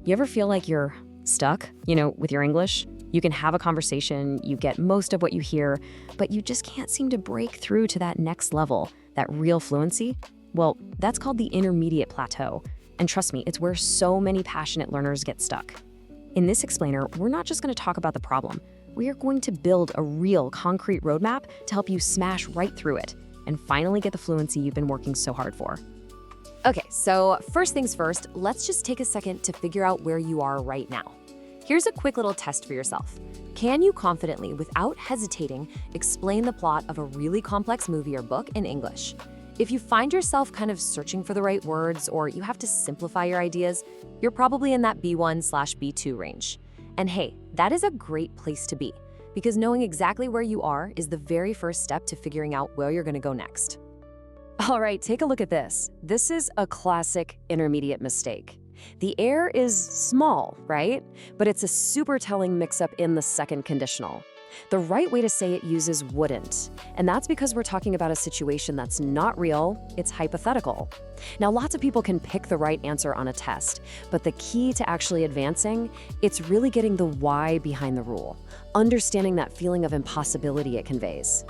You ever feel like you're stuck, with your English? You can have a conversation, you get most of what you hear, but you just can't seem to break through to that next level, that real fluency? Well, that's called the intermediate plateau. And trust me, it's where so many passionate learners get stuck. In this explainer, we're not just going to talk about the problem. We are going to build a real, concrete roadmap to help you smash right through it and finally get the fluency you've been working so hard for. Okay, so first things first, let's just take a second to figure out where you are right now. Here's a quick little test for yourself. Can you confidently, without hesitating, explain the plot of a really complex movie or book in English? If you find yourself kind of searching for the right words or you have to simplify your ideas, you're probably in that B1/B2 range. And hey, that is a great place to be, because knowing exactly where you are is the very first step to figuring out where you're going to go next. All right, take a look at this. This is a classic intermediate mistake. The air is small, right? But it's a super telling mix-up in the second conditional. The right way to say it uses wouldn't, and that's because we're talking about a situation that's not real, it's hypothetical. Now, lots of people can pick the right answer on a test, but the key to actually advancing, it's really getting the why behind the rule, understanding that feeling of impossibility it conveys.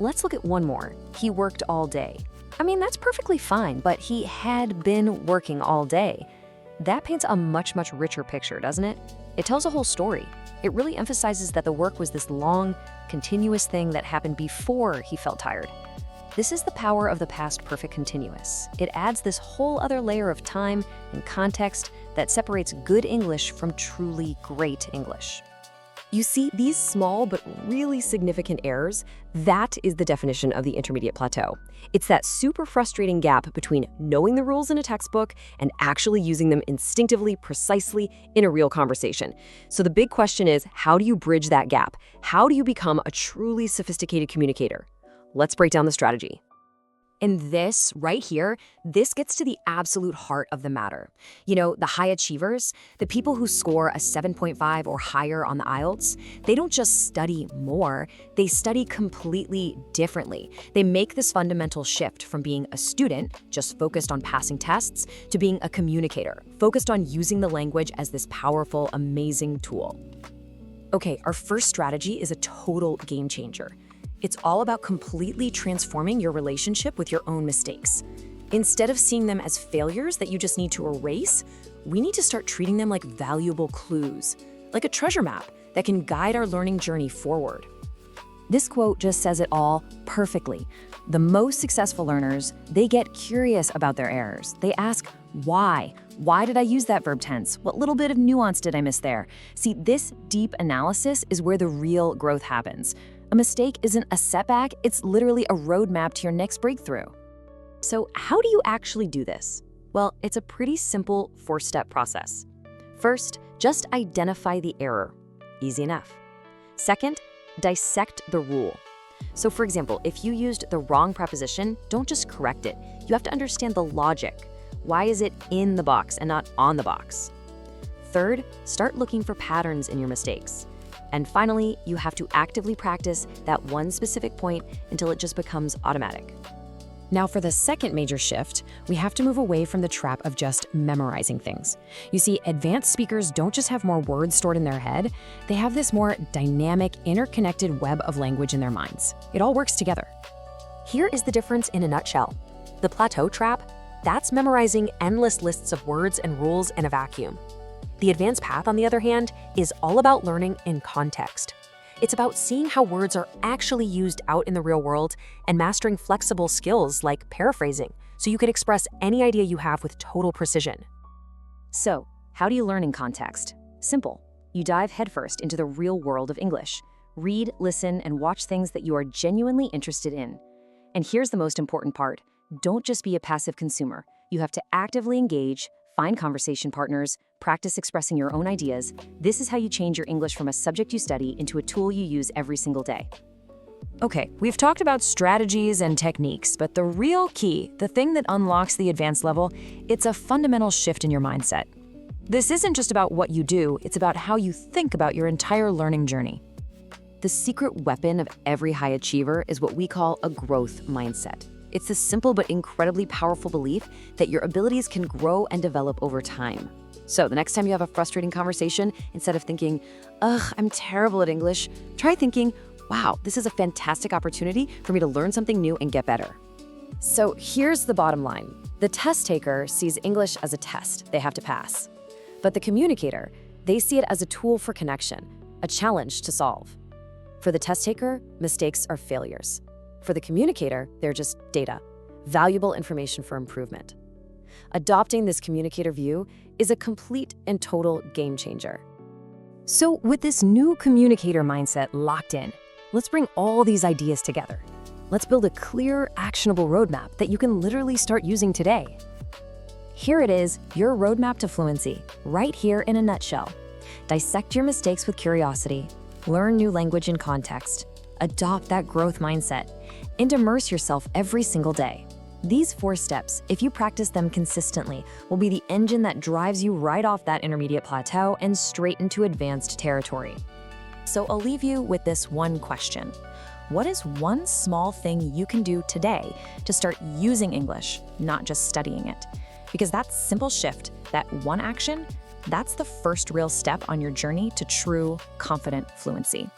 Let's look at one more. He worked all day. I mean, that's perfectly fine, but he had been working all day. That paints a much, much richer picture, doesn't it? It tells a whole story. It really emphasizes that the work was this long, continuous thing that happened before he felt tired. This is the power of the past perfect continuous. It adds this whole other layer of time and context that separates good English from truly great English. You see, these small but really significant errors, that is the definition of the intermediate plateau. It's that super frustrating gap between knowing the rules in a textbook and actually using them instinctively, precisely in a real conversation. So the big question is, how do you bridge that gap? How do you become a truly sophisticated communicator? Let's break down the strategy. And this, right here, this gets to the absolute heart of the matter. The high achievers, the people who score a 7.5 or higher on the IELTS, they don't just study more, they study completely differently. They make this fundamental shift from being a student, just focused on passing tests, to being a communicator, focused on using the language as this powerful, amazing tool. Okay, our first strategy is a total game changer. It's all about completely transforming your relationship with your own mistakes. Instead of seeing them as failures that you just need to erase, we need to start treating them like valuable clues, like a treasure map that can guide our learning journey forward. This quote just says it all perfectly. The most successful learners, they get curious about their errors. They ask, why? Why did I use that verb tense? What little bit of nuance did I miss there? See, this deep analysis is where the real growth happens. A mistake isn't a setback, it's literally a roadmap to your next breakthrough. So how do you actually do this? Well, it's a pretty simple 4-step process. First, just identify the error. Easy enough. Second, dissect the rule. So for example, if you used the wrong preposition, don't just correct it. You have to understand the logic. Why is it in the box and not on the box? Third, start looking for patterns in your mistakes. And finally, you have to actively practice that one specific point until it just becomes automatic. Now for the second major shift, we have to move away from the trap of just memorizing things. You see, advanced speakers don't just have more words stored in their head, they have this more dynamic, interconnected web of language in their minds. It all works together. Here is the difference in a nutshell. The plateau trap, that's memorizing endless lists of words and rules in a vacuum. The advanced path, on the other hand, is all about learning in context. It's about seeing how words are actually used out in the real world and mastering flexible skills like paraphrasing, so you can express any idea you have with total precision. So, how do you learn in context? Simple. You dive headfirst into the real world of English. Read, listen, and watch things that you are genuinely interested in. And here's the most important part. Don't just be a passive consumer. You have to actively engage, find conversation partners, practice expressing your own ideas. This is how you change your English from a subject you study into a tool you use every single day. Okay, we've talked about strategies and techniques, but the real key, the thing that unlocks the advanced level, it's a fundamental shift in your mindset. This isn't just about what you do, it's about how you think about your entire learning journey. The secret weapon of every high achiever is what we call a growth mindset. It's the simple but incredibly powerful belief that your abilities can grow and develop over time. So the next time you have a frustrating conversation, instead of thinking, ugh, I'm terrible at English, try thinking, wow, this is a fantastic opportunity for me to learn something new and get better. So here's the bottom line. The test taker sees English as a test they have to pass. But the communicator, they see it as a tool for connection, a challenge to solve. For the test taker, mistakes are failures. For the communicator, they're just data, valuable information for improvement. Adopting this communicator view is a complete and total game changer. So with this new communicator mindset locked in, let's bring all these ideas together. Let's build a clear, actionable roadmap that you can literally start using today. Here it is, your roadmap to fluency, right here in a nutshell. Dissect your mistakes with curiosity, learn new language in context, adopt that growth mindset, and immerse yourself every single day. These 4 steps, if you practice them consistently, will be the engine that drives you right off that intermediate plateau and straight into advanced territory. So I'll leave you with this one question. What is one small thing you can do today to start using English, not just studying it? Because that simple shift, that one action, that's the first real step on your journey to true, confident fluency.